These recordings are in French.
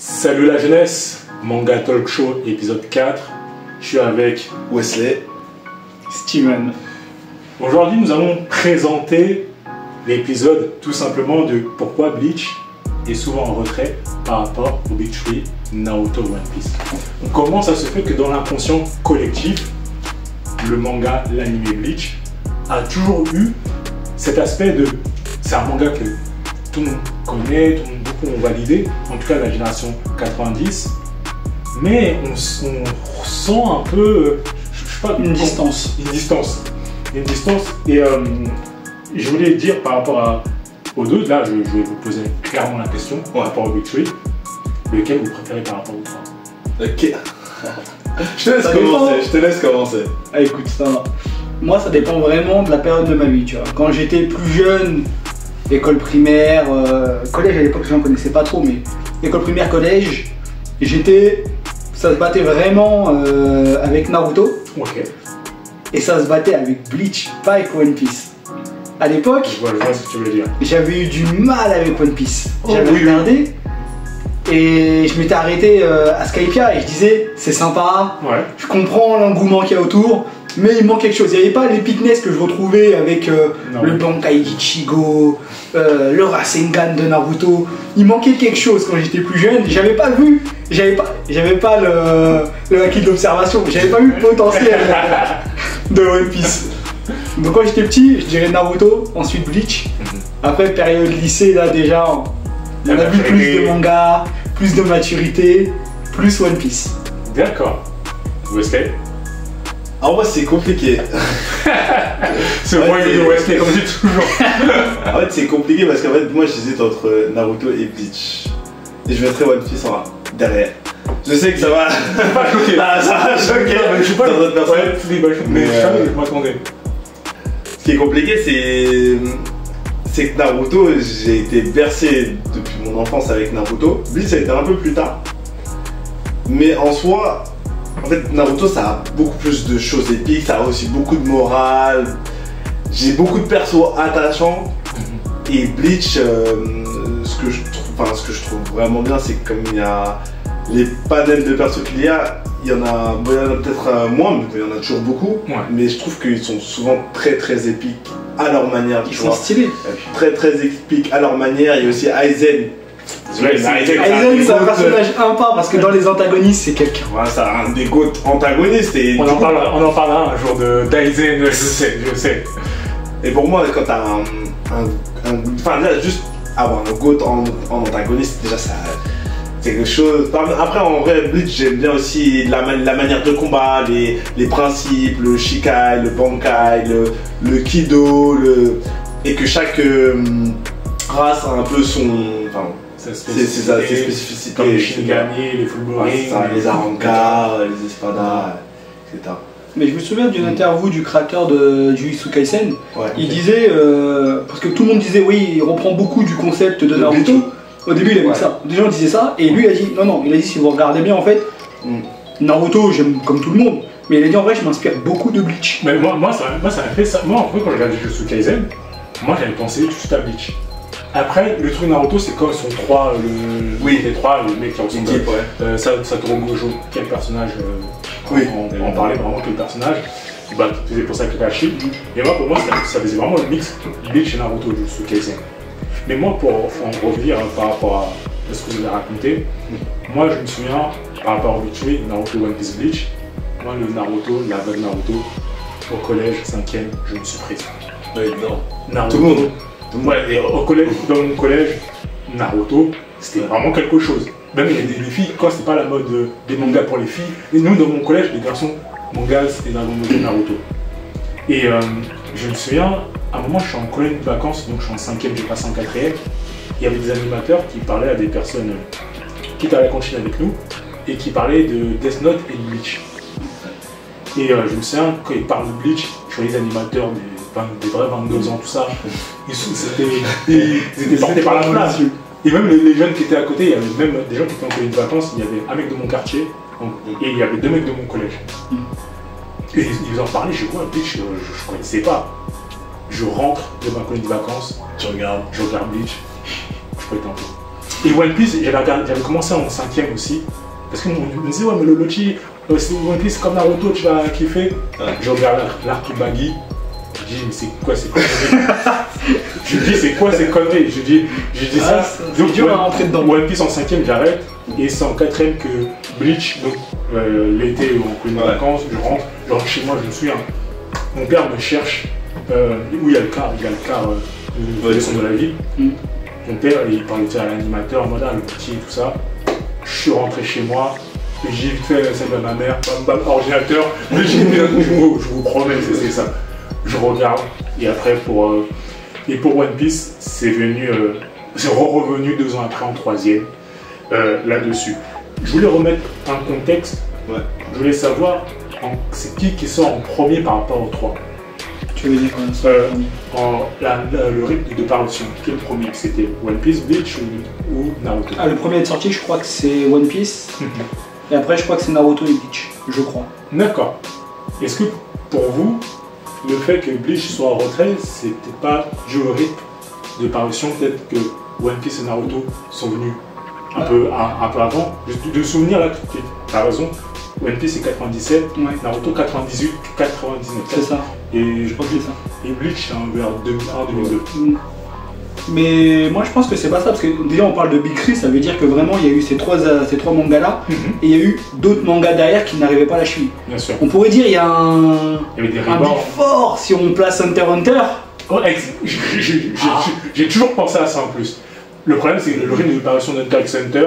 Salut la jeunesse, Manga Talk Show épisode 4. Je suis avec Wesley, Steven. Aujourd'hui, nous allons présenter l'épisode tout simplement de pourquoi Bleach est souvent en retrait par rapport au Big Three, Naruto, One Piece. Comment ça se fait que dans l'inconscient collectif, le manga, l'anime Bleach a toujours eu cet aspect de... C'est un manga que tout le monde connaît, tout le monde beaucoup ont validé, en tout cas la génération 90, mais on ressent un peu, je sais pas, Une distance. Une distance, et je voulais dire par rapport aux deux, là je vais vous poser clairement la question par rapport au Big Three, lequel vous préférez par rapport au trois. Ok. Je te laisse commencer. Ah, écoute, ça va. Moi, ça dépend vraiment de la période de ma vie, tu vois. Quand j'étais plus jeune, école primaire, collège à l'époque, je n'en connaissais pas trop, mais école primaire, collège, ça se battait vraiment avec Naruto. Ok. Et ça se battait avec Bleach, pas avec One Piece. À l'époque, Je vois ce que tu veux dire. j'avais eu du mal avec One Piece. Oh, J'avais oui. regardé et je m'étais arrêté à Skypiea et je disais c'est sympa, Ouais. je comprends l'engouement qu'il y a autour, mais il manque quelque chose. Il n'y avait pas l'épicness que je retrouvais avec Non. le Bankai Ichigo, le Rasengan de Naruto. Il manquait quelque chose quand j'étais plus jeune. J'avais pas le acquis d'observation, j'avais pas vu le potentiel de One Piece. Donc quand j'étais petit, je dirais Naruto, ensuite Bleach. Après période lycée, là déjà, on a vu plus de mangas, plus de maturité, plus One Piece. D'accord. Wesley. En vrai, c'est compliqué. C'est Ouais, moi c'est- de Wesley, comme je dis toujours. En fait, c'est compliqué parce qu'en fait, moi, j'hésite entre Naruto et Bleach. Et je mettrais One Piece derrière. Je sais que ça va. Pas choqué. Ah, ça va choquer. Non, mais je suis pas dans d'autres personnes. Ouais, mais Mais, jamais je m'attendais. Ce qui est compliqué, c'est que Naruto, j'ai été bercé depuis mon enfance avec Naruto. Bleach, ça a été un peu plus tard. Mais en soi, en fait, Naruto, ça a beaucoup plus de choses épiques, ça a aussi beaucoup de morale. J'ai beaucoup de persos attachants. Et Bleach, ce que je trouve vraiment bien, c'est que comme il y a les panels de persos qu'il y a, il y en a peut-être moins, mais il y en a toujours beaucoup. Ouais. Mais je trouve qu'ils sont souvent très très épiques à leur manière. Ils tu sont vois. stylés. Très très épiques à leur manière. Il y a aussi Aizen. Ouais, c'est- Aizen, c'est un personnage impart parce que dans les antagonistes, c'est quelqu'un. Voilà, c'est un des GOAT antagonistes. Et, On du en coup, parlera un jour de Daizen, je sais. et pour moi, quand t'as enfin, là, juste avoir un GOAT en antagoniste, déjà ça. C'est quelque chose. Après, en vrai, Bleach, j'aime bien aussi la manière de combat, les principes, le Shikai, le Bankai, le Kido, et que chaque race a un peu son. Enfin, ses spécificités. Comme les Shinigami, les Fulgurins, Ouais, c'est ça, les Arrancars, les Espadas, etc. Mais je me souviens d'une interview du créateur de Jujutsu Kaisen. Ouais. Il disait, parce que tout le monde disait oui, il reprend beaucoup du concept de De Naruto. Bleach. Au début, il aimait Ouais. ça. Des gens disaient ça, et lui il a dit non, il a dit si vous regardez bien en fait, Naruto j'aime comme tout le monde, mais il a dit en vrai je m'inspire beaucoup de Bleach. Mais moi, ça m'a fait ça. Moi, en fait, quand je regarde Jujutsu Kaisen, moi j'avais pensé juste à Bleach. Après, le truc Naruto, c'est quand ils sont trois, les trois, les mecs qui ressemblent Équipe, ouais. Satoru Gojo, quel personnage Oui. on parlait vraiment quel personnage qui faisait pour ça Kakashi. Et moi, pour moi, ça faisait vraiment le mix Bleach et Naruto, Jujutsu Kaisen. Mais moi, pour en revenir par rapport à ce que vous avez raconté, moi je me souviens, par rapport au Big Three, Naruto, One Piece, Bleach, moi le Naruto, la vague Naruto, au collège, 5ème, je me suis pris. Ouais, non. Naruto. Tout le monde. Ouais, et au collège, dans mon collège, Naruto, c'était vraiment quelque chose. Même les filles, quand c'était pas la mode des mangas pour les filles, et nous dans mon collège, les garçons, mangas, c'était Dragon Ball, Naruto. Et je me souviens, à un moment, je suis en colonie de vacances, donc je suis en 5ème, j'ai passé en 4ème. Il y avait des animateurs qui parlaient à des personnes qui étaient à la cantine avec nous et qui parlaient de Death Note et de Bleach. Et je me souviens, quand ils parlent de Bleach, je vois les animateurs des vrais 22 ans, tout ça, ils étaient portés par la flamme. Et même les jeunes qui étaient à côté, il y avait même des gens qui étaient en colonie de vacances, il y avait un mec de mon quartier et il y avait deux mecs de mon collège. Et ils en parlaient, je vois Bleach, je connaissais pas. Je rentre de ma colonie de vacances, Tu regardes. je regarde Bleach, je peux être un peu. Et One Piece, j'avais commencé en 5ème aussi. Parce qu'on me disait, ouais, mais le Orochi, c'est One Piece comme Naruto, tu vas kiffer. Je regarde l'arc Buggy. Je dis, mais c'est quoi ces conneries? Je dis, c'est quoi ces conneries? Je dis ça. Donc, dur à rentrer dedans. One Piece en 5ème, j'arrête. Et c'est en 4ème que Bleach, donc l'été où on connaît les vacances, je rentre chez moi, je me souviens. Mon père me cherche où il y a le car de descendre de la ville. Mon père, il parlait à l'animateur, en mode le petit et tout ça. Je suis rentré chez moi. J'ai vite fait celle de ma mère, bam, ordinateur, mais j'ai mis je vous promets, c'est ça. Je regarde, et après pour One Piece, c'est revenu 2 ans après en 3ème, là-dessus. Je voulais remettre un contexte, je voulais savoir c'est qui sort en premier par rapport aux 3. Tu veux dire quoi le rythme de parution, qui est le premier? C'était One Piece, Bleach ou Naruto? Le premier à être sorti, je crois que c'est One Piece. Et après, je crois que c'est Naruto et Bleach, je crois. D'accord. Est-ce que pour vous, le fait que Bleach soit en retrait, c'était pas dû au rythme de parution? Peut-être que One Piece et Naruto sont venus un peu avant. De souvenir, là, tu as raison. One Piece c'est 97, Naruto 98, 99. C'est ça. Et je crois que c'est ça. Et Bleach c'est vers 2001-2002. Mais moi je pense que c'est pas ça, parce que déjà on parle de Big Three, ça veut dire que vraiment il y a eu ces trois mangas là, et il y a eu d'autres mangas derrière qui n'arrivaient pas à la cheville. Bien sûr. On pourrait dire il y a un Big Four si on place Hunter x Hunter. J'ai toujours pensé à ça en plus. Le problème c'est que le rythme de parution d'Hunter x Hunter,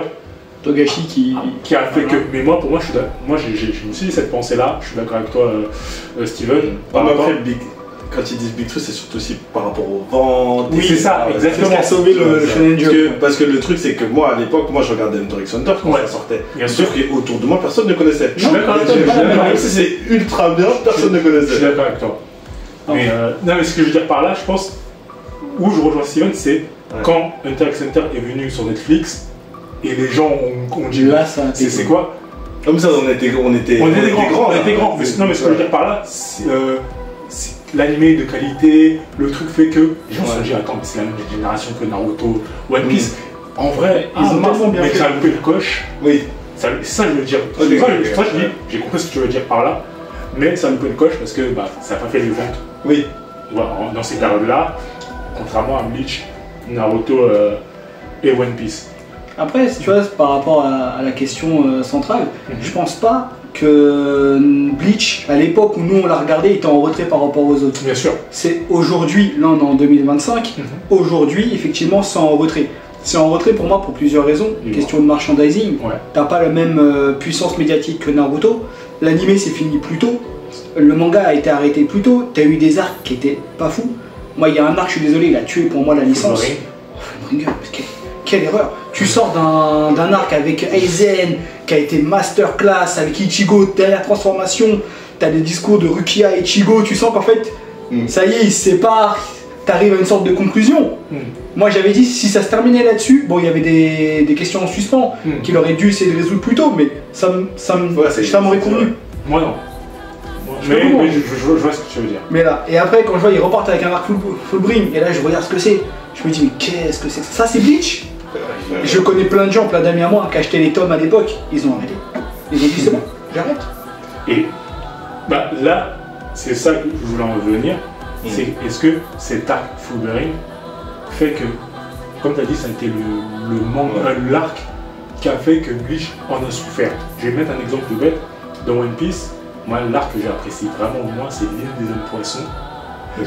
Togashi qui a fait que. Mais moi, pour moi, je me suis dit cette pensée-là, je suis d'accord avec toi, Steven. Après, quand ils disent Big Three, c'est surtout aussi par rapport aux ventes. Oui, c'est ça, exactement. C'est ce qui a sauvé le Shonen Jump. Parce que le truc, c'est que moi, à l'époque, je regardais Hunter x Hunter quand ça sortait. Sauf qu'autour de moi, personne ne connaissait. Je suis d'accord avec toi. Même si c'est ultra bien, personne ne connaissait. Je suis d'accord avec toi. Mais ce que je veux dire par là, je pense, où je rejoins Steven, c'est quand Hunter x Hunter est venu sur Netflix. Et les gens ont dit là, c'est quoi? Comme ça, on était grands. On était grands. Non, mais ce que je veux dire par là, c'est l'animé de qualité, le truc fait que les gens se sont dit attends, mais c'est la même génération que Naruto, One Piece. En vrai, ils ont tellement bien fait. Ça a loupé le coche. Oui. Ça, je veux dire. J'ai compris ce que tu veux dire par là, mais ça a loupé le coche parce que ça n'a pas fait les ventes. Oui. Voilà, dans ces périodes-là, contrairement à Bleach, Naruto et One Piece. Après, tu vois, par rapport à la question centrale, je pense pas que Bleach, à l'époque où nous on l'a regardé, était en retrait par rapport aux autres. Bien sûr. C'est aujourd'hui, là on est en 2025, aujourd'hui, effectivement, c'est en retrait. C'est en retrait pour moi pour plusieurs raisons. Question de merchandising, t'as pas la même puissance médiatique que Naruto. L'animé s'est fini plus tôt, le manga a été arrêté plus tôt, t'as eu des arcs qui étaient pas fous. Moi, il y a un arc, je suis désolé, il a tué pour moi la licence. Quelle erreur! Tu sors d'un arc avec Aizen qui a été masterclass, avec Ichigo, dernière transformation, t'as des discours de Rukia et Ichigo, tu sens qu'en fait, ça y est, ils se séparent, t'arrives à une sorte de conclusion. Moi j'avais dit si ça se terminait là-dessus, bon il y avait des questions en suspens qu'il aurait dû essayer de résoudre plus tôt, mais ça m'aurait convenu. Moi non. Mais je vois ce que tu veux dire. Mais là, et après quand je vois ils repartent avec un arc full brim, et là je regarde ce que c'est, je me dis mais qu'est-ce que c'est? Ça c'est Bleach? Je connais plein de gens, plein d'amis à moi qui achetaient les tomes à l'époque, ils ont arrêté. Ils ont dit c'est bon, j'arrête. Et là, c'est ça que je voulais en revenir. C'est est-ce que cet arc Fullbring fait que, comme tu as dit, ça a été l'arc qui a fait que Bleach en a souffert. Je vais mettre un exemple tout bête. Dans One Piece, moi l'arc que j'ai apprécié vraiment au moins, c'est l'île des hommes poissons.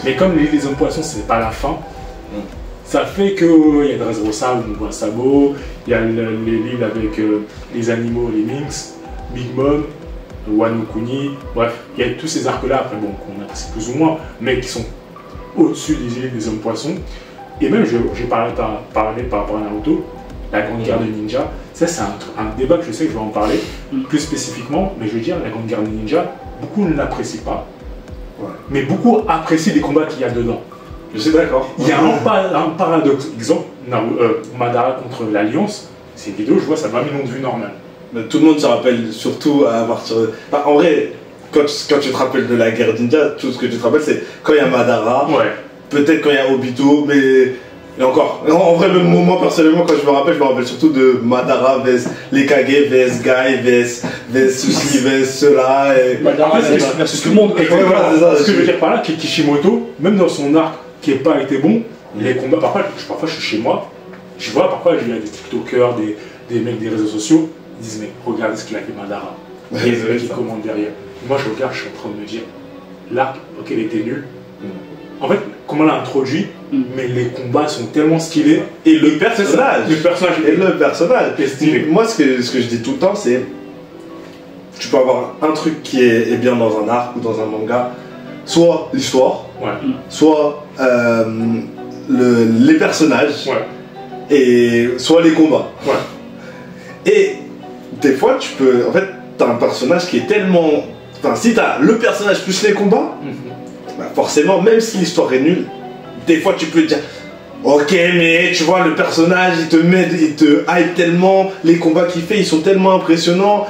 Mais comme l'île des hommes poissons, c'est pas la fin. Ça fait qu'il y a Dressrosa où on voit Sabo, il y a l'île avec les animaux, les Minks, Big Mom, Wano Kuni, bref, il y a tous ces arcs-là, après bon, qu'on apprécie plus ou moins, mais qui sont au-dessus des îles des hommes poissons. Et même, j'ai parlé par rapport à Naruto, la Grande Guerre des Ninjas, ça c'est un débat que je sais que je vais en parler plus spécifiquement, mais je veux dire, la Grande Guerre des Ninjas, beaucoup ne l'apprécient pas, mais beaucoup apprécient les combats qu'il y a dedans. Je suis d'accord. Il y a un paradoxe. Exemple, Madara contre l'Alliance, c'est une vidéo, je vois, ça 20 millions de vues normales. Mais tout le monde se rappelle surtout à partir de... en vrai, quand tu te rappelles de la guerre ninja, tout ce que tu te rappelles, c'est quand il y a Madara, peut-être quand il y a Obito, mais Et encore, en vrai, même moi personnellement, quand je me rappelle surtout de Madara vs les Kage vs Guy vs ceci vs cela. Et... Madara versus tout le monde. Exactement. Ouais, voilà, c'est ça, Ce que je veux dire par là, Kishimoto, même dans son arc qui n'a pas été bon, les combats, parfois je suis chez moi, je vois parfois il y a des TikTokers, des mecs des réseaux sociaux, ils disent mais regardez ce qu'il a fait Madara. Et les mecs qui commandent derrière. Moi je regarde, je suis en train de me dire, l'arc, ok il était nul. En fait, comment on l'a introduit, mais les combats sont tellement stylés. Et le personnage est stylé. Moi ce que je dis tout le temps c'est, tu peux avoir un truc qui est bien dans un arc ou dans un manga, soit l'histoire, soit les personnages, et soit les combats. Et des fois tu peux, en fait t'as un personnage qui est tellement, enfin si t'as le personnage plus les combats, bah forcément même si l'histoire est nulle, des fois tu peux te dire ok mais tu vois le personnage il te hype tellement, les combats qu'il fait ils sont tellement impressionnants.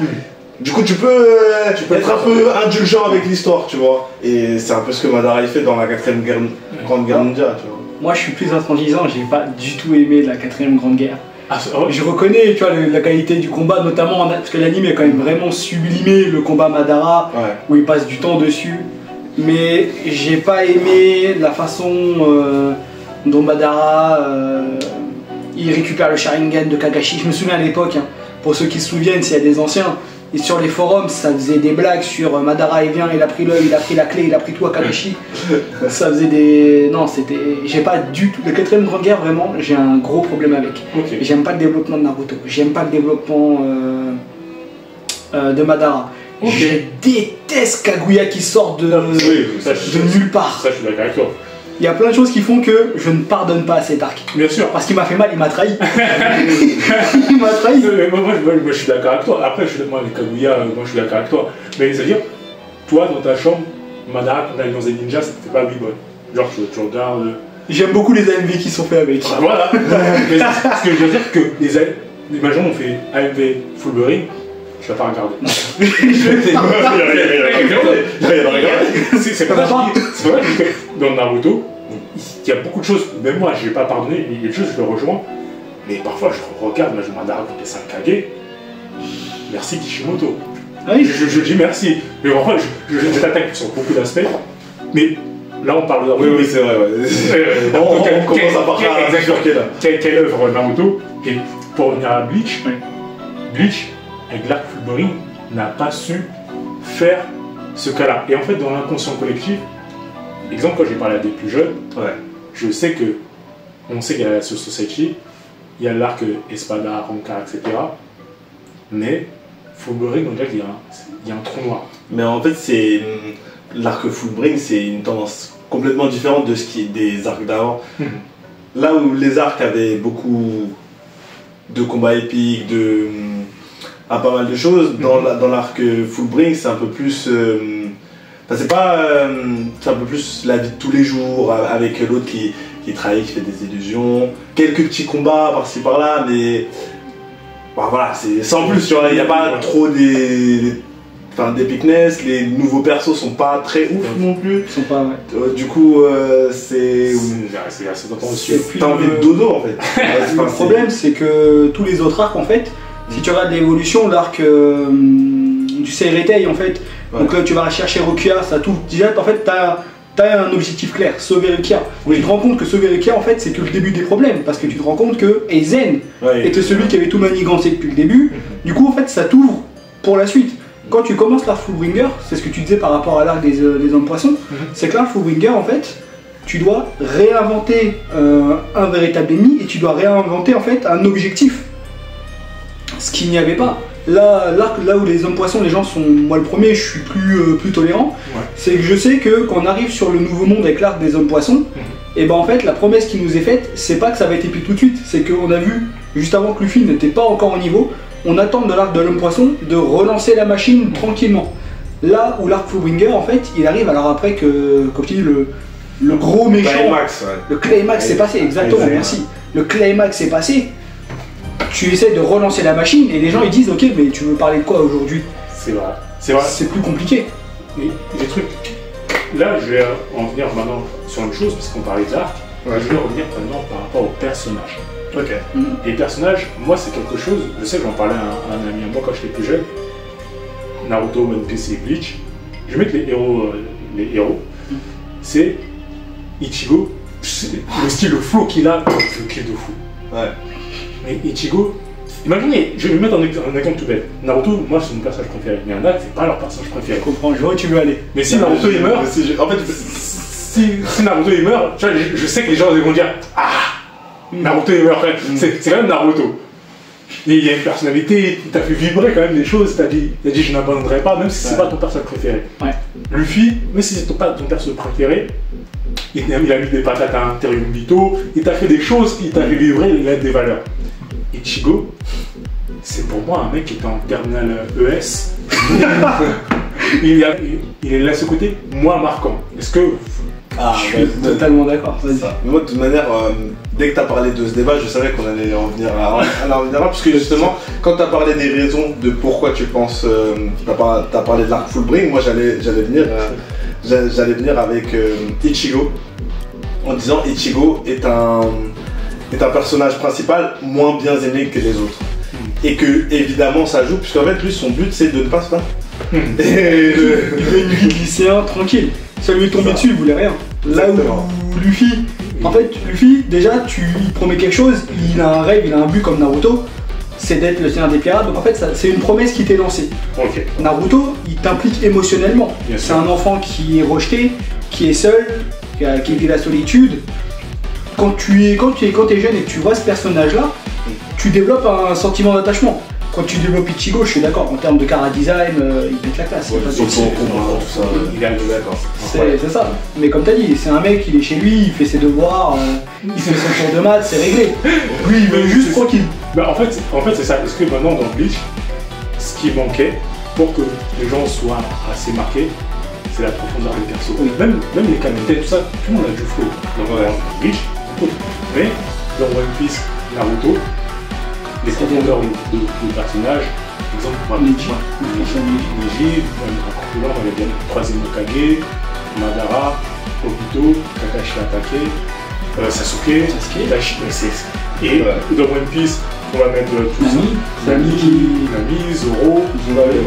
Du coup, tu peux être un peu indulgent avec l'histoire, tu vois. Et c'est un peu ce que Madara fait dans la 4ème Grande Guerre mondiale, tu vois. Moi, je suis plus intransigeant, j'ai pas du tout aimé la 4ème Grande Guerre. Ouais. Je reconnais, tu vois, la qualité du combat, notamment parce que l'anime est quand même vraiment sublimé, le combat Madara, où il passe du temps dessus. Mais j'ai pas aimé la façon dont Madara il récupère le Sharingan de Kakashi. Je me souviens à l'époque, hein, pour ceux qui se souviennent, s'il y a des anciens. Et sur les forums, ça faisait des blagues sur Madara, il vient, il a pris l'œil, il a pris la clé, il a pris tout à Kakashi. Ça faisait des... Non, c'était... J'ai pas du tout... La 4ème Grande Guerre, vraiment, j'ai un gros problème avec. J'aime pas le développement de Naruto. J'aime pas le développement de Madara. Je déteste Kaguya qui sort de nulle part. Ça, je suis d'accord avec toi. Il y a plein de choses qui font que je ne pardonne pas à cet arc. Bien sûr. Parce qu'il m'a fait mal, il m'a trahi. Il m'a trahi. Moi, je suis d'accord avec toi. Après, moi, les Kaguya, moi, je suis d'accord avec toi. Mais c'est-à-dire, toi, dans ta chambre, Madara, quand t'allais dans les ninjas, ça te fait pas oui-bon. Genre, tu regardes... J'aime beaucoup les AMV qui sont faits avec. Voilà. Mais ce que je veux dire, que les majors ont fait AMV Fullbury, je vais pas regarder. C'est pas vrai que dans Naruto, il y a beaucoup de choses, même moi je vais pas pardonner, il y a des choses je le rejoins, mais parfois je regarde, moi je Madara contre les 5 Kage, merci Kishimoto. Je dis merci, mais parfois je t'attaque sur beaucoup d'aspects, mais là on parle de Naruto. Oui, c'est vrai, on commence à parler à quelle œuvre Naruto, et pour revenir à Bleach, Bleach, avec l'arc Fullbury, n'a pas su faire ce cas-là. Et en fait, dans l'inconscient collectif, exemple, quand j'ai parlé à des plus jeunes, je sais que, on sait qu'il y a la Soul Society, il y a l'arc Espada, Rancard, etc. Mais Fullbury, on dirait qu'il y a un trou noir. Mais en fait, c'est l'arc Fullbring, c'est une tendance complètement différente de ce qui est des arcs d'avant. Là où les arcs avaient beaucoup de combats épiques, à pas mal de choses, dans l'arc Fullbring, c'est un peu plus... c'est un peu plus la vie de tous les jours, avec l'autre qui trahit, qui fait des illusions, quelques petits combats par-ci par-là, mais... Bah, voilà, c'est sans plus, tu vois, il n'y a pas trop d'épicness, les nouveaux persos sont pas très ouf non plus. Ils sont pas, du coup, c'est assez tentant. T'as envie de dodo en fait. Le problème, c'est que tous les autres arcs, en fait, si tu regardes l'évolution, l'arc du Seireitei, en fait, donc là tu vas rechercher Rukia, ça tout. Déjà, en fait, t'as un objectif clair, sauver Rukia. Tu te rends compte que sauver Rukia, en fait, c'est que le début des problèmes, parce que tu te rends compte que Aizen était celui qui avait tout manigancé depuis le début. Du coup, en fait, ça t'ouvre pour la suite. Quand tu commences l'arc Fullbringer, c'est ce que tu disais par rapport à l'arc des hommes poissons, c'est que l'arc Fullbringer, en fait, tu dois réinventer un véritable ennemi et tu dois réinventer en fait un objectif. Ce qu'il n'y avait pas. Là où les hommes poissons, les gens sont. Moi le premier, je suis plus tolérant. C'est que je sais que quand on arrive sur le nouveau monde avec l'arc des hommes poissons, et ben en fait la promesse qui nous est faite, c'est pas que ça va être épique tout de suite. C'est qu'on a vu juste avant que Luffy n'était pas encore au niveau, on attend de l'arc de l'homme poisson de relancer la machine tranquillement. Là où l'arc Fullbringer en fait, il arrive alors après que, comme tu dis, le gros méchant. Climax, le climax s'est passé, exactement, merci. Le climax s'est passé. Tu essaies de relancer la machine et les gens ils disent ok mais tu veux parler de quoi aujourd'hui? C'est vrai, c'est vrai. C'est plus compliqué. Mais des trucs. Là je vais en venir maintenant sur une chose parce qu'on parlait d'arc. Je vais revenir maintenant par rapport au personnage. Ok. Et les personnages, moi, c'est quelque chose, je sais que j'en parlais à un ami à moi quand j'étais plus jeune, Naruto, One Piece et Bleach. Je vais mettre les héros, c'est Ichigo, le style, le flow qu'il a, le kill de fou. Ouais. Mais Ichigo, imaginez, je vais lui mettre un exemple tout bête. Naruto, moi, c'est mon personnage préféré. Mais il y en a, c'est pas leur personnage préféré. Je comprends, je vois où tu veux aller. Mais si Naruto il meurt, En fait, si Naruto il meurt, tu vois, je sais que les gens vont dire ah, Naruto il meurt. C'est quand même Naruto. Et il y a une personnalité, il t'a fait vibrer quand même des choses, t'as dit je n'abandonnerai pas, même si c'est pas ton personnage préféré. Ouais. Luffy, même si c'est pas ton personnage préféré, il a mis des patates à l'intérieur du Bito, il t'a fait des choses, il t'a fait vibrer, il a des valeurs. Ichigo, c'est pour moi un mec qui est en terminale ES. il est là ce côté moins marquant. Est-ce que Je suis totalement d'accord. Vas-y. Mais moi, de toute manière, dès que tu as parlé de ce débat, je savais qu'on allait en venir là, parce que justement, quand tu as parlé des raisons de pourquoi tu penses, tu as parlé de l'arc Fullbring, moi j'allais venir avec Ichigo, en disant Ichigo est un personnage principal moins bien aimé que les autres. Et que, évidemment, ça joue, puisqu'en fait, lui, son but, c'est de ne pas se battre. Il veut une vie de lycéen tranquille. Ça lui est tombé dessus, il voulait rien. Là où Luffy, en fait, Luffy, déjà, il promet quelque chose, il a un rêve, il a un but comme Naruto, c'est d'être le Seigneur des Pirates. Donc en fait, c'est une promesse qui t'est lancée. Okay. Naruto, il t'implique émotionnellement. C'est un enfant qui est rejeté, qui est seul, qui vit la solitude. Quand tu es jeune et que tu vois ce personnage-là, tu développes un sentiment d'attachement. Quand tu développes Ichigo, je suis d'accord, en termes de chara design, il pète la classe. Ouais, il est d'accord. C'est ça. Mais comme tu as dit, c'est un mec, il est chez lui, il fait ses devoirs, il fait son cours de maths, c'est réglé. Lui, il veut juste tranquille. Bah, en fait c'est ça. Est-ce que maintenant dans Bleach, ce qui manquait pour que les gens soient assez marqués, c'est la profondeur des persos. Oui. Même les qualités, tout ça, tout le monde a du flow. Dans Bleach, mais dans One Piece, Naruto, les profondeurs de personnages, par exemple, Neji, encore plus loin, on avait bien le troisième Hokage, Madara, Obito, Kakashi Hatake, Sasuke, Itachi, et dans One Piece, on va mettre tout ça. Nami, Zoro,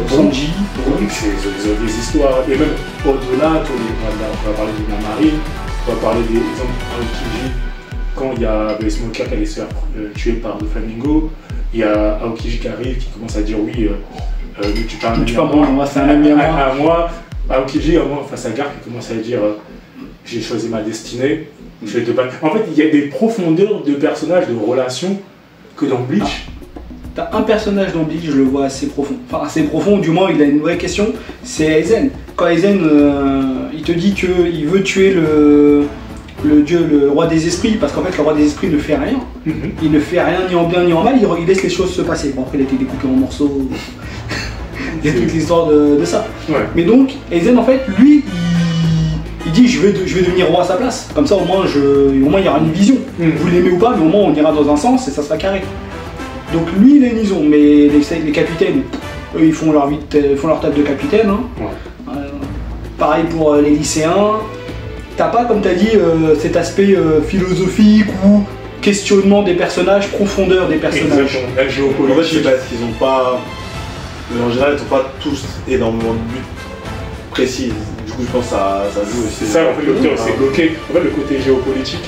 Sanji, ils ont des histoires, et même au-delà, on va parler de la marine, on va parler des exemples Aokiji, quand il y a Smoker qui allait se faire tuer par le Flamingo, il y a Aokiji qui arrive, qui commence à dire oui, tu parles moi, c'est un ami à moi. Aokiji, face à Garp, qui commence à dire j'ai choisi ma destinée, je vais te battre. En fait, il y a des profondeurs de personnages, de relations que dans Bleach. T'as un personnage dans Bleach, je le vois assez profond. Enfin, assez profond, du moins, il a une vraie question. C'est Aizen. Quand Aizen, il te dit qu'il veut tuer le dieu, le roi des esprits, parce qu'en fait, le roi des esprits ne fait rien. Il ne fait rien ni en bien ni en mal, il laisse les choses se passer. Bon, après, il a été découpé en morceaux. Il y a toute l'histoire de ça. Ouais. Mais donc, Aizen, en fait, lui, il dit je vais devenir roi à sa place. Comme ça, au moins, il y aura une vision. Vous l'aimez ou pas, mais au moins, on ira dans un sens et ça sera carré. Donc, lui, il a une vision, mais les capitaines, eux, ils font leur table de capitaine. Hein. Ouais. Pareil pour les lycéens. T'as pas, comme t'as dit, cet aspect philosophique ou questionnement des personnages, profondeur des personnages. Exactement. La géopolitique. En fait, c'est parce qu'ils n'ont pas. En général, ils n'ont pas tous énormément de buts précis. Du coup, je pense que ça joue aussi. C'est ça, en fait, le côté, c'est bloqué. En fait, le côté géopolitique,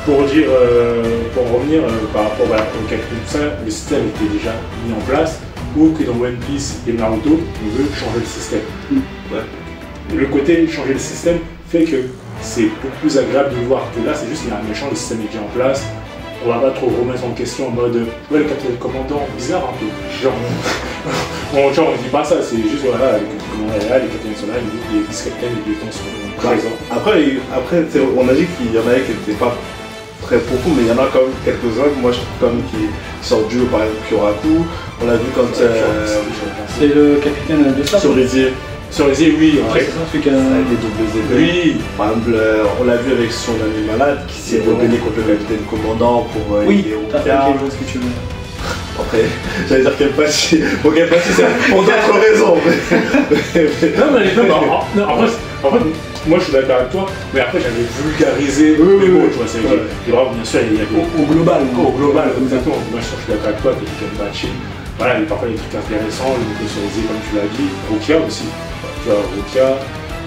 pour revenir par rapport au calcul de ça, le système était déjà mis en place, ou que dans One Piece et Naruto, on veut changer le système. Ouais. Le côté changer le système fait que c'est beaucoup plus agréable de voir que là, c'est juste qu'il y a un méchant, le système est déjà en place. On va pas trop remettre en question en mode ouais, le capitaine commandant, bizarre un peu. Genre, on dit pas ça, c'est juste voilà, les capitaines sont là, les vice-capitaines, les lieutenants sont présents. Après, on a dit qu'il y en avait qui n'étaient pas très profonds, mais il y en a quand même quelques-uns, moi je trouve quand même qui sortent du lot, par exemple Kyoraku, on l'a vu quand c'est le capitaine de ça. Sur les îles, oui, ouais, c'est ça, celui qui a des doubles épées. Oui, par exemple, on l'a vu avec son ami malade qui s'est rebellé contre le capitaine commandant pour aider au cas. Oui, ce que tu veux. Après, j'allais dire Kenpachi. Bon, Kenpachi, c'est pour d'autres raisons. Non, mais en fait, moi je suis d'accord avec toi, mais après j'avais vulgarisé les mots, tu vois, c'est vraiment, bien sûr, il y a des... Au global. Au global, exactement. Moi je suis d'accord avec toi, que tu matché. Voilà, il y a parfois des trucs intéressants, les mots sur les comme tu l'as dit. Rokia aussi. Tu vois, Rokia.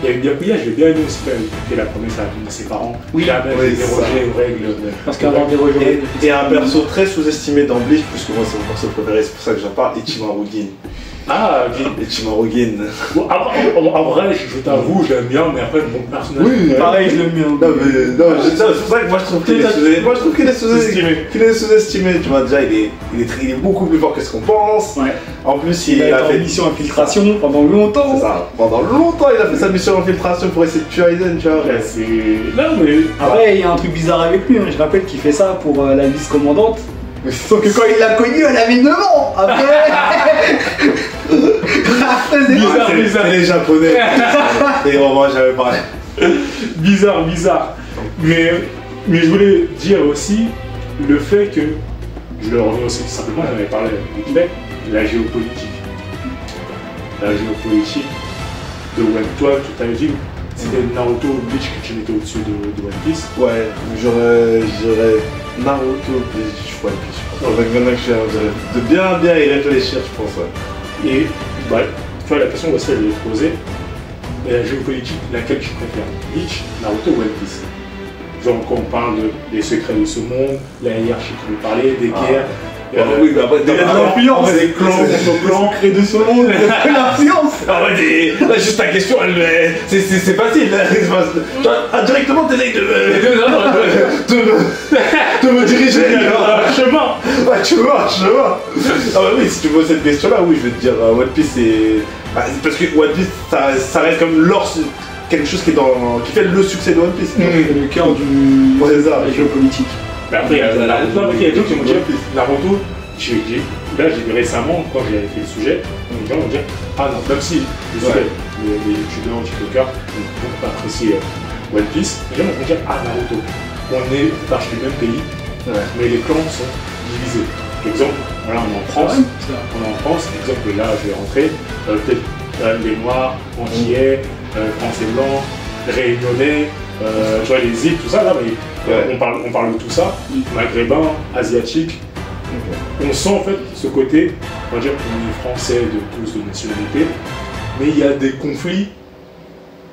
Il y a eu Byakuya, je l'ai bien aimé aussi quand il fait la promesse à ses parents. Oui, là même, il dérogeait aux règles. Parce qu'avoir dérogé. Et un perso très sous-estimé dans Bleach, puisque moi c'est mon perso préféré, c'est pour ça que j'en parle, Ichimaru Gin. Ah, ok. Ichimaru Gin. Bon, en vrai, je t'avoue, je l'aime bien, mais après, mon personnage. Oui, pareil, je l'aime bien. Non, mais non, c'est pour ça que moi je trouve qu'il est sous-estimé. Moi je trouve qu'il est sous-estimé. Tu vois, déjà, il est beaucoup plus fort que ce qu'on pense. Ouais. En plus, Il a fait une mission infiltration pendant longtemps. C'est ça. Pendant longtemps, il a fait sa mission infiltration pour essayer de tuer Aizen, tu vois. Ouais, c'est. Non, mais. Après, il y a un truc bizarre avec lui. Hein. Je rappelle qu'il fait ça pour la vice-commandante. Sauf que quand il l'a connue, elle avait 9 ans. Après. Bizarre. C'est les Japonais. Et moi, j'avais parlé. Bizarre. Mais je voulais dire aussi le fait que. Je le reviens aussi simplement, j'en avais parlé vite fait, la géopolitique. La géopolitique de One. Toi, tu t'avais dit, c'était Naruto ou Bleach que tu mettais au-dessus de One Piece. Ouais, j'aurais Naruto, Bleach, One Piece, je pense. Maintenant que je suis de bien y réfléchir, je pense, ouais. Et bah, tu vois, la question aussi, elle est posée. Et la géopolitique, laquelle tu préfères, Bleach, Naruto ou One Piece? Genre quand on parle des secrets de ce monde, la hiérarchie qui nous parlait, des guerres. Oui, mais après, il y a de l'influence, des clans contre clans. Secret de ce monde, l'influence. Ah ouais, là, juste ta question, c'est facile. Directement, t'essayes de me diriger. Chemin. Ouais, tu vois. Ah bah oui, si tu poses cette question-là, oui, je vais te dire One Piece, c'est... Parce que One Piece, ça reste comme quelque chose qui fait le succès de One Piece. C'est le cœur du géopolitique. Mais après, il y a Naruto, il y a d'autres qui m'ont dit Naruto, là j'ai vu récemment, quand j'avais fait le sujet, les gens vont dire ah non, même si les youtubeurs, TikTokers ont beaucoup apprécié One Piece, les gens vont dire ah Naruto, on est partie du même pays, mais les clans sont divisés. Exemple, voilà, on est en France, exemple là je vais rentrer, peut-être les Noirs, Antillais, Français blancs, Réunionnais, tu vois les îles, tout ça là, mais on parle de tout ça, maghrébin, asiatique. On sent en fait ce côté, on va dire qu'on est français de tous de nationalité, mais il y a des conflits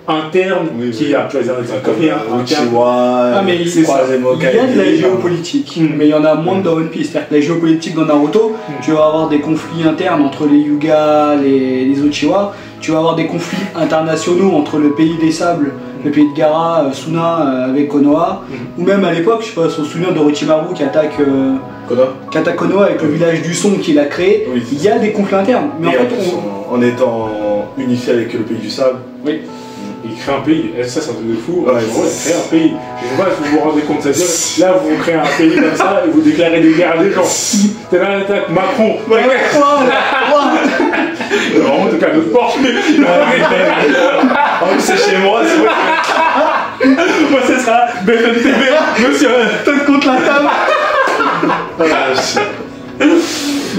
internes qui a, tu vois, des conflits internes. Ah mais il y a de la géopolitique, mais il y en a moins dans One Piece. C'est-à-dire que la géopolitique dans Naruto, tu vas avoir des conflits internes entre les Hyuga, les Uchiwa, tu vas avoir des conflits internationaux entre le pays des sables, le pays de Gaara, Suna avec Konoha, ou même à l'époque, je sais pas si on se souvient d'Orochimaru qui attaque Konoha avec le village du son qu'il a créé, il y a des conflits internes. Mais en fait, en étant unifié avec le pays du sable. Oui. Il crée un pays, et ça c'est un truc de fou. Ouais, il crée un pays. Je sais pas si vous vous rendez compte, c'est-à-dire là vous créez un pays comme ça et vous déclarez des guerres à des gens. T'es là, l'attaque Macron. En tout cas, notre Porsche. En plus, c'est chez moi, c'est vrai. Moi, ce sera BFM TV, monsieur, tête contre la table.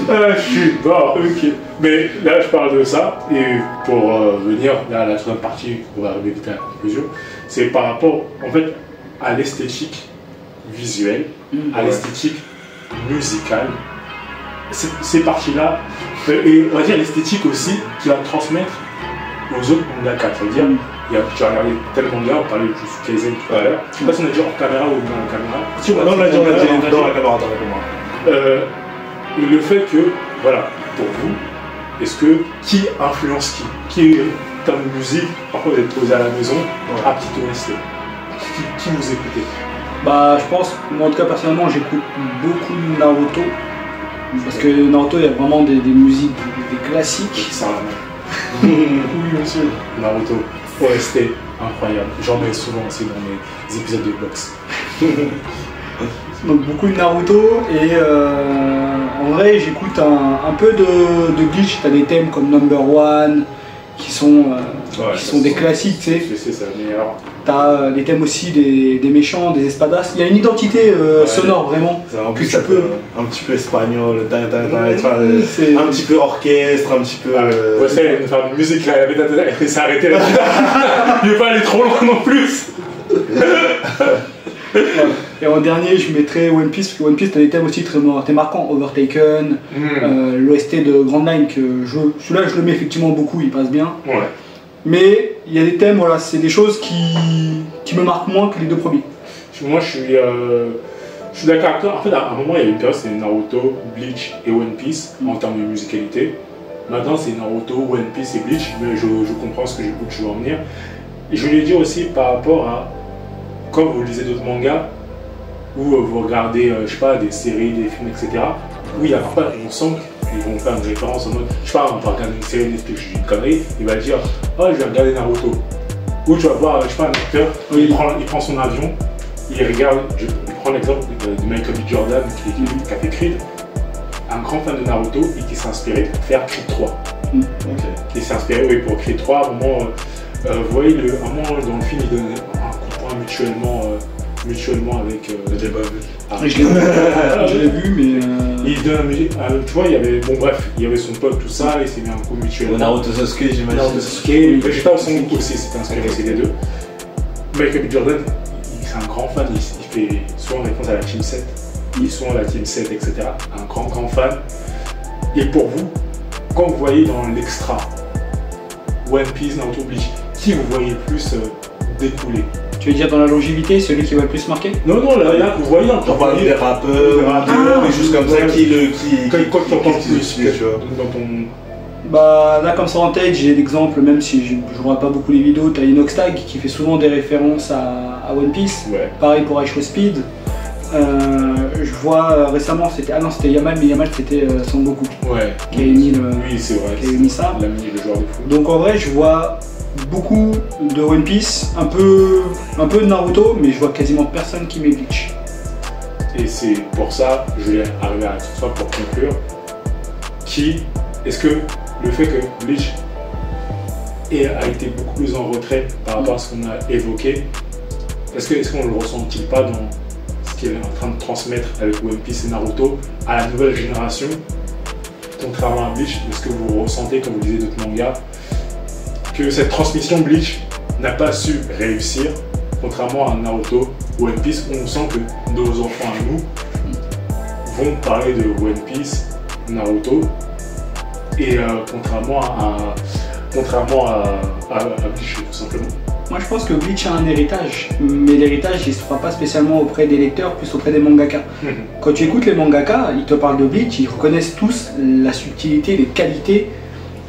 Je suis bon, ok. Mais là, je parle de ça, et pour venir à la troisième partie, on va arriver vite à la conclusion, c'est par rapport, en fait, à l'esthétique visuelle, à l'esthétique musicale. Ces parties-là, et on va dire l'esthétique aussi, qui va transmettre aux autres mangaka. C'est-à-dire, tu as regardé tel manga, on parlait de Jujutsu Kaisen tout à l'heure. Je sais pas si on a dit hors caméra ou dans la caméra. Si, on l'a dit dans la caméra, le fait que, voilà, pour vous, est-ce que qui influence qui dans la musique, parfois vous êtes posé à la maison, à petite honnêteté, qui vous écoutez? Bah je pense, moi en tout cas personnellement j'écoute beaucoup de Naruto. Parce que Naruto il y a vraiment des musiques, des classiques. Ça, oui monsieur. Naruto, OST, incroyable. J'en mets souvent aussi dans mes épisodes de boxe. Donc beaucoup de Naruto et en vrai j'écoute un peu de Bleach, t'as des thèmes comme Number One qui sont des classiques, tu sais. C'est la meilleure. T'as les thèmes aussi des méchants, des espadas. Il y a une identité sonore vraiment. En plus, que tu peux. un petit peu espagnol, C'est- un petit peu orchestre, un petit peu. Ouais, ça, elle allait nous faire une musique là, elle s'est arrêtée là. Je vais pas aller trop loin non plus. Et en dernier, je mettrais One Piece, parce que One Piece, t'as des thèmes aussi très marquants. Overtaken, l'OST de Grand Line, celui-là, je le mets effectivement beaucoup, il passe bien. Ouais. Mais il y a des thèmes, voilà, c'est des choses qui me marquent moins que les deux premiers. Moi, je suis d'accord avec toi. En fait, à un moment, il y a une période, c'était Naruto, Bleach et One Piece en termes de musicalité. Maintenant, c'est Naruto, One Piece et Bleach, mais je comprends ce que je veux en venir. Et je voulais dire aussi par rapport à quand vous lisez d'autres mangas, ou vous regardez, je sais pas, des séries, des films, etc., où il y a pas, on sent qu'ils vont faire une référence en mode, je sais pas, on va regarder une série Netflix, je dis une connerie, il va dire, oh, je vais regarder Naruto. Ou tu vas voir, je sais pas, un acteur, Oui. il prend son avion, il regarde, je prends l'exemple de Michael B. Jordan qui a fait Creed, un grand fan de Naruto et qui s'est inspiré pour faire Creed 3. Ok. Il s'est inspiré, oui, pour Creed 3, à un moment, vous voyez, à un moment dans le film, il donne un coup de poing mutuellement avec J'ai pas vu. Je l'ai vu, mais. il donne tu vois, il y avait, bon bref, il y avait son pote, tout ça, il s'est mis un coup mutuellement. Naruto Sasuke, j'imagine. Naruto Sasuke, Vegeta son coup aussi, c'était inspiré aussi des deux. Michael B. Jordan, c'est un grand fan, il fait souvent référence à la Team 7, il est souvent à la Team 7, etc. Un grand fan. Et pour vous, quand vous voyez dans l'extra One Piece, Naruto, Bleach, qui vous voyez le plus découler? Tu veux dire dans la longévité, celui qui va le plus marquer? Non, là, vous voyez en On parle des rappeurs, des choses comme ça ouais. Quand tu entends qui plus, tu vois. dans ton... Bah là comme ça en tête, j'ai l'exemple, même si je ne regarde pas beaucoup les vidéos, t'as Inoxtag qui fait souvent des références à One Piece. Ouais. Pareil pour High Speed. Je vois récemment, c'était Yamal, mais Yamal c'était Son Goku Ouais. qui a émis Oui, c'est vrai. qui a émis ça. L'ami, le joueur de foot. Donc en vrai, je vois beaucoup de One Piece, un peu de Naruto, mais je vois quasiment personne qui met Bleach. Et c'est pour ça, je vais arriver à ce soir pour conclure. Est-ce que le fait que Bleach a été beaucoup plus en retrait par rapport à ce qu'on a évoqué, est-ce qu'on ne le ressent-il pas dans ce qu'il est en train de transmettre avec One Piece et Naruto à la nouvelle génération, contrairement à Bleach? Est-ce que vous ressentez, quand vous lisez d'autres mangas, que cette transmission Bleach n'a pas su réussir, contrairement à Naruto ou One Piece, où on sent que nos enfants à nous vont parler de One Piece, Naruto, et contrairement à Bleach, tout simplement. Moi je pense que Bleach a un héritage, mais l'héritage il ne se fera pas spécialement auprès des lecteurs, plus auprès des mangaka. Quand tu écoutes les mangaka, ils te parlent de Bleach, ils reconnaissent tous la subtilité, les qualités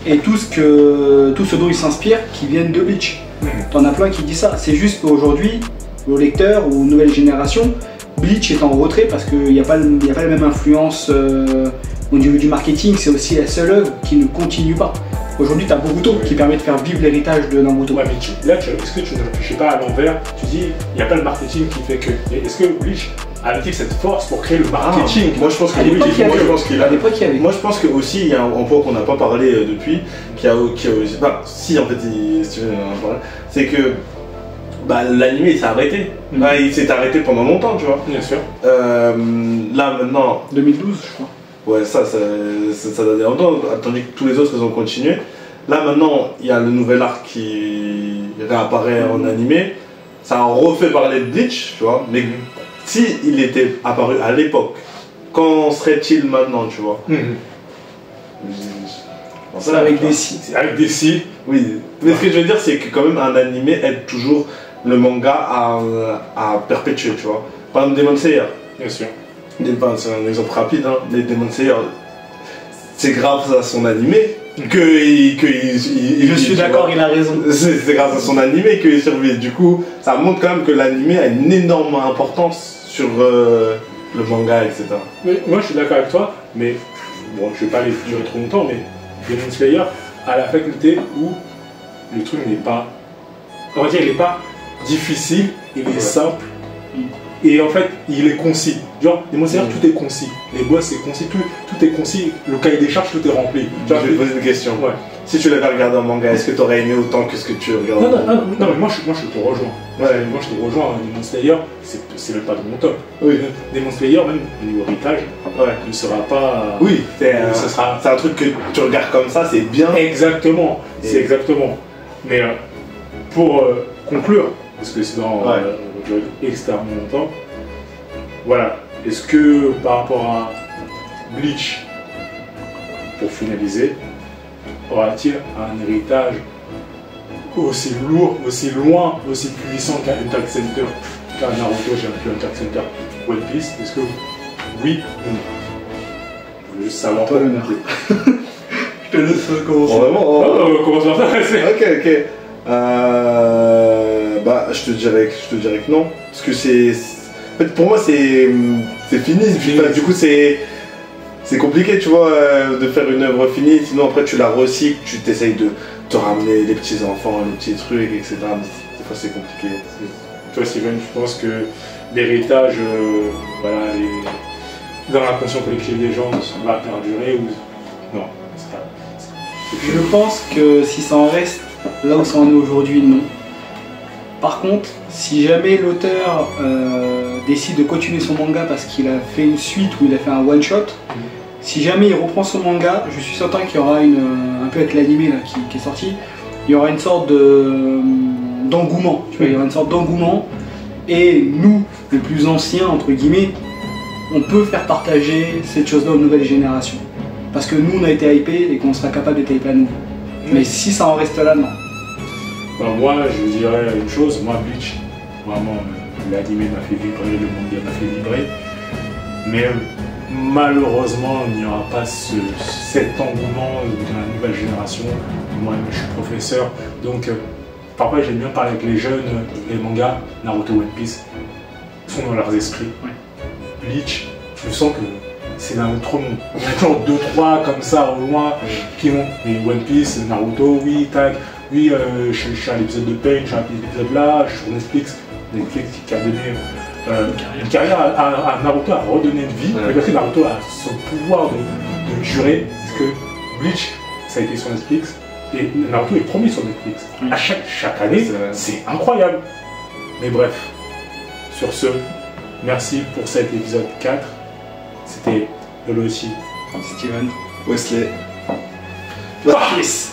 et tout ce dont ils s'inspirent qui viennent de Bleach. T'en as plein qui disent ça. C'est juste qu'aujourd'hui, aux lecteurs ou aux nouvelles générations, Bleach est en retrait parce qu'il n'y a pas la même influence au niveau du marketing. C'est aussi la seule œuvre qui ne continue pas. Aujourd'hui, tu as Boruto qui permet de faire vivre l'héritage de Naruto. Ouais, mais est-ce que tu ne réfléchis pas à l'envers? Tu dis, il n'y a pas le marketing qui fait que. Est-ce que Bleach a-t-il cette force pour créer le marketing? Moi je pense que À l'époque, il y avait. moi je pense qu'il À a. l'époque, il y avait. Moi je pense que aussi il y a un point qu'on n'a pas parlé depuis, qui a si en fait si tu veux en parler, c'est que l'anime il s'est arrêté. Il s'est arrêté pendant longtemps, tu vois. Bien sûr. Là maintenant, 2012, je crois. ouais ça date de longtemps, tandis que tous les autres ils ont continué. Là maintenant il y a le nouvel arc qui réapparaît en animé. Ça a refait parler de Bleach, tu vois. Mais si il était apparu à l'époque, qu'en serait-il maintenant, tu vois? C'est avec des si. C'est avec des si. Oui, mais ce que je veux dire, c'est que quand même un animé aide toujours le manga à perpétuer, tu vois. Par exemple, Demon Slayer, Bien sûr. c'est un exemple rapide, hein, mais Demon Slayer, c'est grâce à son animé Je suis d'accord, il a raison. C'est grâce à son animé qu'il survit. Du coup, ça montre quand même que l'animé a une énorme importance sur le manga, etc. Mais moi, je suis d'accord avec toi, mais bon, je vais pas aller durer trop longtemps, mais Demon Slayer a la faculté où le truc n'est pas, on va dire, il n'est pas difficile, il est simple Et en fait, il est concis. Genre, Demon Slayer, tout est concis. Les boss, c'est concis, tout est concis. Le cahier des charges, tout est rempli. Je vais te poser une question. Ouais. Si tu l'avais regardé en manga, est-ce que tu aurais aimé autant que ce que tu regardes en Non, manga? mais moi je te rejoins. Ouais. Moi je te rejoins. Demon Slayer, c'est même pas de mon top. Oui. Demon Slayer, même au niveau héritage, Ouais. ne sera pas. Oui, ça sera. c'est un truc que tu regardes comme ça, c'est bien. Exactement. C'est Et- exactement. Mais pour conclure, parce que c'est dans extrêmement longtemps, voilà. Est-ce que par rapport à Bleach, pour finaliser, aura-t-il un héritage aussi lourd, aussi loin, aussi puissant qu'un Hunter x Hunter, qu'un Naruto, j'ai appelé Hunter x Hunter, One Piece? Est-ce que oui ou non? Je veux juste savoir. Toi l'honneur. Je te laisse commencer. Bon, vraiment, Oh, on commence par ça, c'est. Ok, ok. Bah, je te dirais que non. Parce que en fait, pour moi, c'est fini. Enfin, du coup, c'est compliqué, tu vois, de faire une œuvre finie. Sinon, après, tu la recycles, tu t'essayes de te ramener les petits enfants, les petits trucs, etc. Mais des fois, c'est compliqué. Toi, Steven, tu penses que l'héritage, voilà, dans l'inconscient collectif des gens, va perdurer ou non? Je pense que si ça en reste là où ça en est aujourd'hui, non. Par contre, si jamais l'auteur décide de continuer son manga parce qu'il a fait une suite ou il a fait un one-shot, si jamais il reprend son manga, je suis certain qu'il y aura un peu avec l'animé là qui est sorti, il y aura une sorte d'engouement. Tu vois, il y aura une sorte d'engouement. Et nous, les plus anciens, entre guillemets, on peut faire partager cette chose-là aux nouvelles générations. Parce que nous, on a été hypés et qu'on sera capable d'être hypés à nous. Mais si ça en reste là, non. Ben, moi, je dirais une chose. Moi, Bleach, vraiment, l'anime m'a fait vibrer, le manga m'a fait vibrer. Mais malheureusement, il n'y aura pas cet engouement de la nouvelle génération. Moi, je suis professeur, donc parfois j'aime bien parler avec les jeunes. Les mangas, Naruto, One Piece, sont dans leurs esprits. Bleach, je sens que c'est d'un autre monde. Il y a toujours 2-3 comme ça au loin qui vont. Mais One Piece, Naruto, oui, tac, oui, je suis à l'épisode de Pain, je suis à l'épisode là, je suis sur Netflix qui a donné une carrière à Naruto, a redonné une vie. Ouais. Parce que Naruto a son pouvoir de durer, parce que Bleach, ça a été sur Netflix, et Naruto est premier sur Netflix. À chaque année, c'est incroyable. Mais bref, sur ce, merci pour cet épisode 4. C'était Lolo aussi. Steven. Wesley. Ah, Yes.